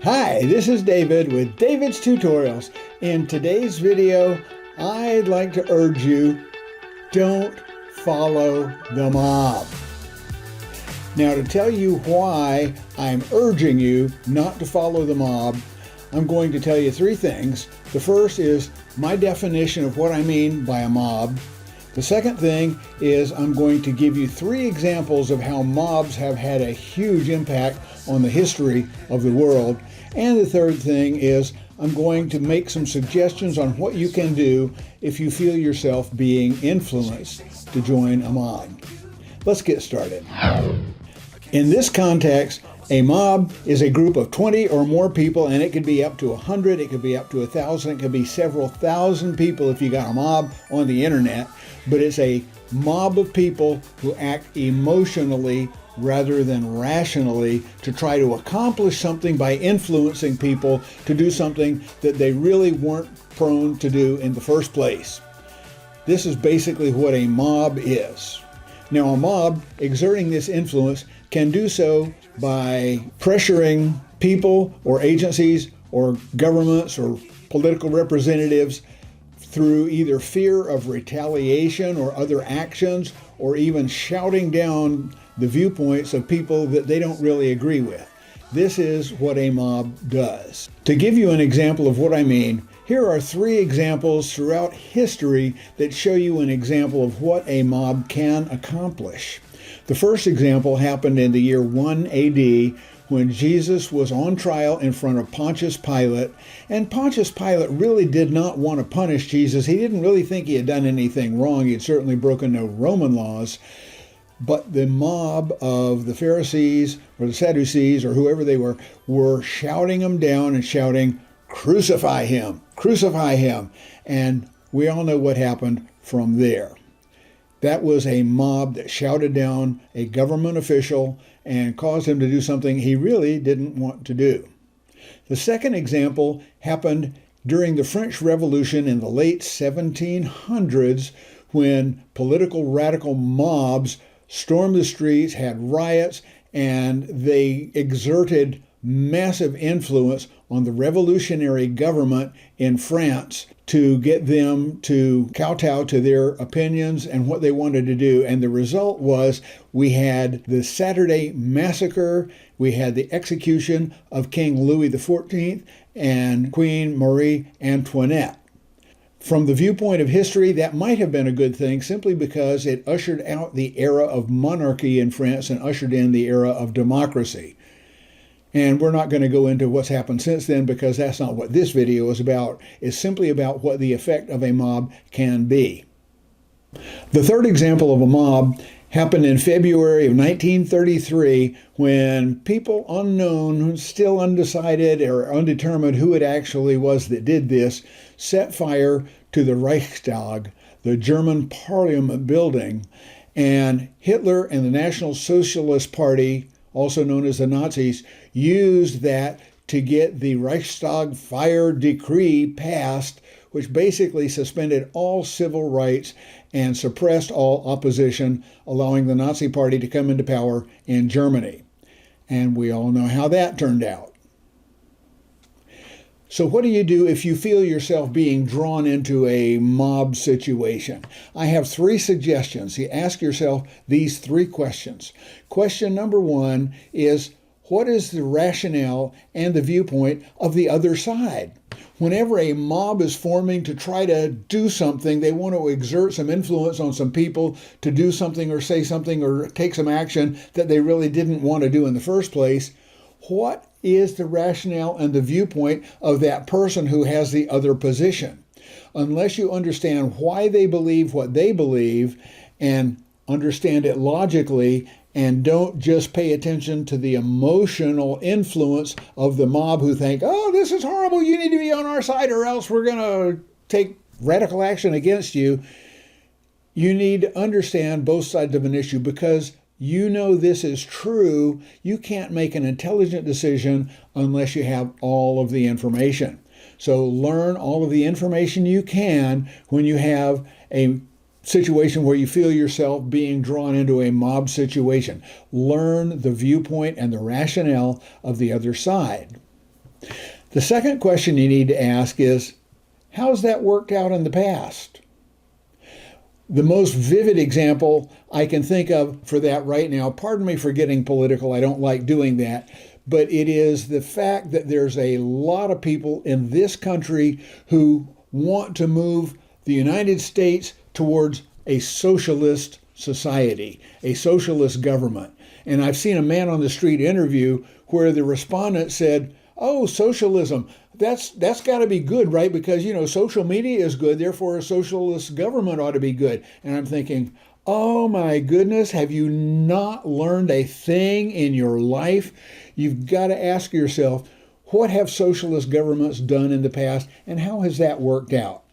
Hi, this is David with David's Tutorials. In today's video, I'd like to urge you, don't follow the mob. Now, to tell you why I'm urging you not to follow the mob, I'm going to tell you three things. The first is my definition of what I mean by a mob. The second thing is I'm going to give you three examples of how mobs have had a huge impact on the history of the world. And the third thing is I'm going to make some suggestions on what you can do if you feel yourself being influenced to join a mob. Let's get started. In this context, a mob is a group of 20 or more people, and it could be up to 100, it could be up to 1,000, it could be several thousand people if you got a mob on the internet, but it's a mob of people who act emotionally rather than rationally to try to accomplish something by influencing people to do something that they really weren't prone to do in the first place. This is basically what a mob is. Now, a mob exerting this influence can do so by pressuring people or agencies or governments or political representatives through either fear of retaliation or other actions, or even shouting down the viewpoints of people that they don't really agree with. This is what a mob does. To give you an example of what I mean, here are three examples throughout history that show you an example of what a mob can accomplish. The first example happened in the year 1 AD when Jesus was on trial in front of Pontius Pilate, and Pontius Pilate really did not want to punish Jesus. He didn't really think he had done anything wrong. He had certainly broken no Roman laws. But the mob of the Pharisees or the Sadducees or whoever they were shouting him down and shouting, "Crucify him, crucify him." And we all know what happened from there. That was a mob that shouted down a government official and caused him to do something he really didn't want to do. The second example happened during the French Revolution in the late 1700s when political radical mobs stormed the streets, had riots, and they exerted massive influence on the revolutionary government in France to get them to kowtow to their opinions and what they wanted to do. And the result was we had the Saturday Massacre, we had the execution of King Louis XIV and Queen Marie Antoinette. From the viewpoint of history, that might have been a good thing simply because it ushered out the era of monarchy in France and ushered in the era of democracy. And we're not going to go into what's happened since then because that's not what this video is about. It's simply about what the effect of a mob can be. The third example of a mob happened in February of 1933 when people unknown, still undecided or undetermined who it actually was that did this, set fire to the Reichstag, the German parliament building, and Hitler and the National Socialist Party, also known as the Nazis, used that to get the Reichstag fire decree passed, which basically suspended all civil rights and suppressed all opposition, allowing the Nazi Party to come into power in Germany. And we all know how that turned out. So what do you do if you feel yourself being drawn into a mob situation? I have three suggestions. You ask yourself these three questions. Question number one is, what is the rationale and the viewpoint of the other side? Whenever a mob is forming to try to do something, they want to exert some influence on some people to do something or say something or take some action that they really didn't want to do in the first place. What is the rationale and the viewpoint of that person who has the other position? Unless you understand why they believe what they believe and understand it logically, and don't just pay attention to the emotional influence of the mob who think, "Oh, this is horrible, you need to be on our side or else we're going to take radical action against you." You need to understand both sides of an issue because you know this is true. You can't make an intelligent decision unless you have all of the information. So learn all of the information you can when you have a situation where you feel yourself being drawn into a mob situation. Learn the viewpoint and the rationale of the other side. The second question you need to ask is, how's that worked out in the past? The most vivid example I can think of for that right now, pardon me for getting political, I don't like doing that, but it is the fact that there's a lot of people in this country who want to move the United States towards a socialist society, a socialist government. And I've seen a man on the street interview where the respondent said, "Oh, socialism, that's got to be good, right? Because, social media is good, therefore a socialist government ought to be good." And I'm thinking, oh my goodness, have you not learned a thing in your life? You've got to ask yourself, what have socialist governments done in the past, and how has that worked out?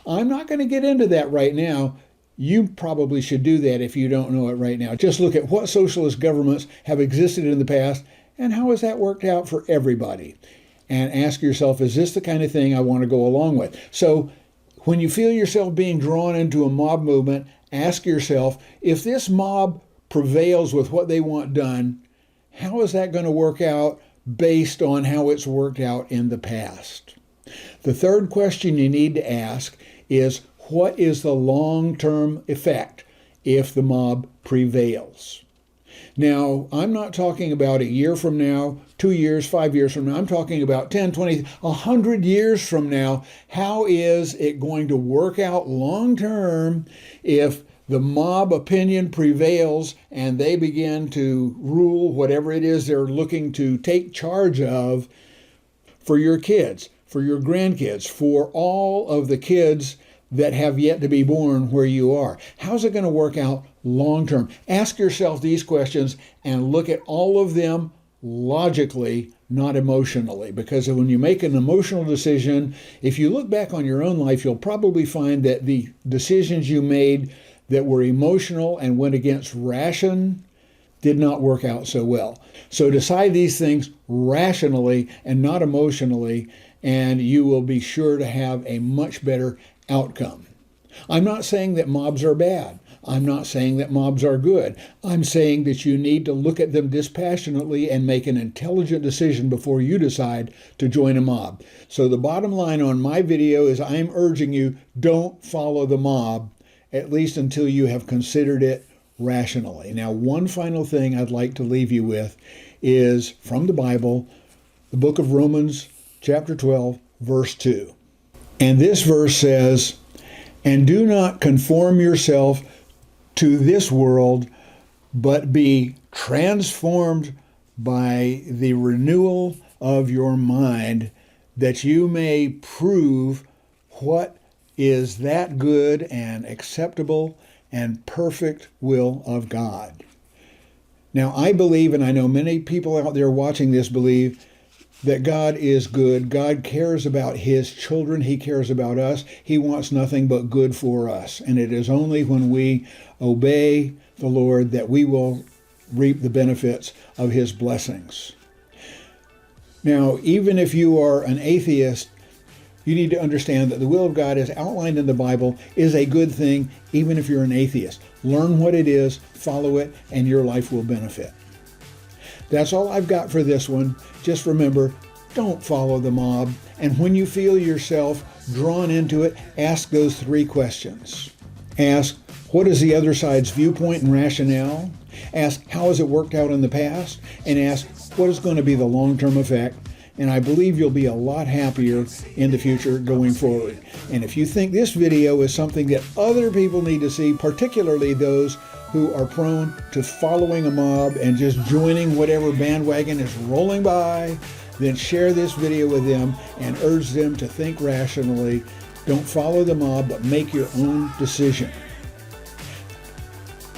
I'm not going to get into that right now. You probably should do that if you don't know it right now. Just look at what socialist governments have existed in the past, and how has that worked out for everybody? And ask yourself, is this the kind of thing I want to go along with? So when you feel yourself being drawn into a mob movement, ask yourself, if this mob prevails with what they want done, how is that going to work out based on how it's worked out in the past? The third question you need to ask is, what is the long-term effect if the mob prevails? Now, I'm not talking about a year from now, 2 years, 5 years from now. I'm talking about 10, 20, 100 years from now. How is it going to work out long-term if the mob opinion prevails and they begin to rule whatever it is they're looking to take charge of for your kids, for your grandkids, for all of the kids that have yet to be born where you are? How's it going to work out long term? Ask yourself these questions and look at all of them logically, not emotionally. Because when you make an emotional decision, if you look back on your own life, you'll probably find that the decisions you made that were emotional and went against ration did not work out so well. So decide these things rationally and not emotionally, and you will be sure to have a much better outcome. I'm not saying that mobs are bad. I'm not saying that mobs are good. I'm saying that you need to look at them dispassionately and make an intelligent decision before you decide to join a mob. So the bottom line on my video is I'm urging you, don't follow the mob, at least until you have considered it rationally. Now, one final thing I'd like to leave you with is from the Bible, the book of Romans, chapter 12, verse 2. And this verse says, "And do not conform yourself to this world, but be transformed by the renewal of your mind, that you may prove what is that good and acceptable and perfect will of God." Now, I believe, and I know many people out there watching this believe, that God is good. God cares about his children. He cares about us. He wants nothing but good for us. And it is only when we obey the Lord that we will reap the benefits of his blessings. Now, even if you are an atheist, you need to understand that the will of God as outlined in the Bible is a good thing, even if you're an atheist. Learn what it is, follow it, and your life will benefit. That's all I've got for this one. Just remember, don't follow the mob. And when you feel yourself drawn into it, ask those 3 questions. Ask, what is the other side's viewpoint and rationale? Ask, how has it worked out in the past? And ask, what is going to be the long-term effect? And I believe you'll be a lot happier in the future going forward. And if you think this video is something that other people need to see, particularly those who are prone to following a mob and just joining whatever bandwagon is rolling by, then share this video with them and urge them to think rationally. Don't follow the mob, but make your own decision.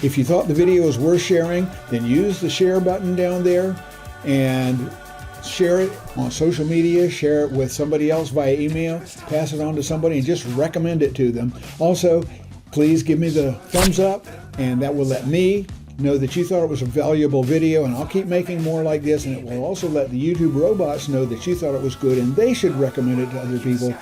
If you thought the video was worth sharing, then use the share button down there and share it on social media, share it with somebody else via email, pass it on to somebody, and just recommend it to them. Also, please give me the thumbs up, and that will let me know that you thought it was a valuable video, and I'll keep making more like this, and it will also let the YouTube robots know that you thought it was good, and they should recommend it to other people.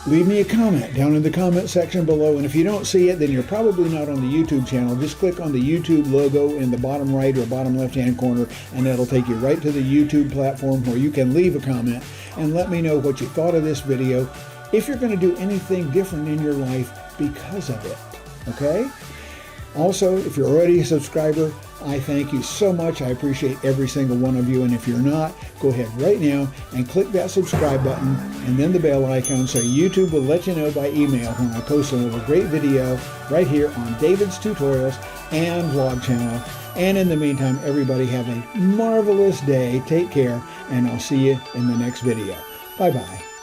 leave me a comment down in the comment section below. And if you don't see it, then you're probably not on the YouTube channel. Just click on the YouTube logo in the bottom right or bottom left-hand corner, and that'll take you right to the YouTube platform where you can leave a comment and let me know what you thought of this video, if you're going to do anything different in your life because of it, okay? Also, if you're already a subscriber, I thank you so much. I appreciate every single one of you. And if you're not, go ahead right now and click that subscribe button and then the bell icon so YouTube will let you know by email when I post another great video right here on David's Tutorials and Vlog channel. And in the meantime, everybody have a marvelous day. Take care, and I'll see you in the next video. Bye-bye.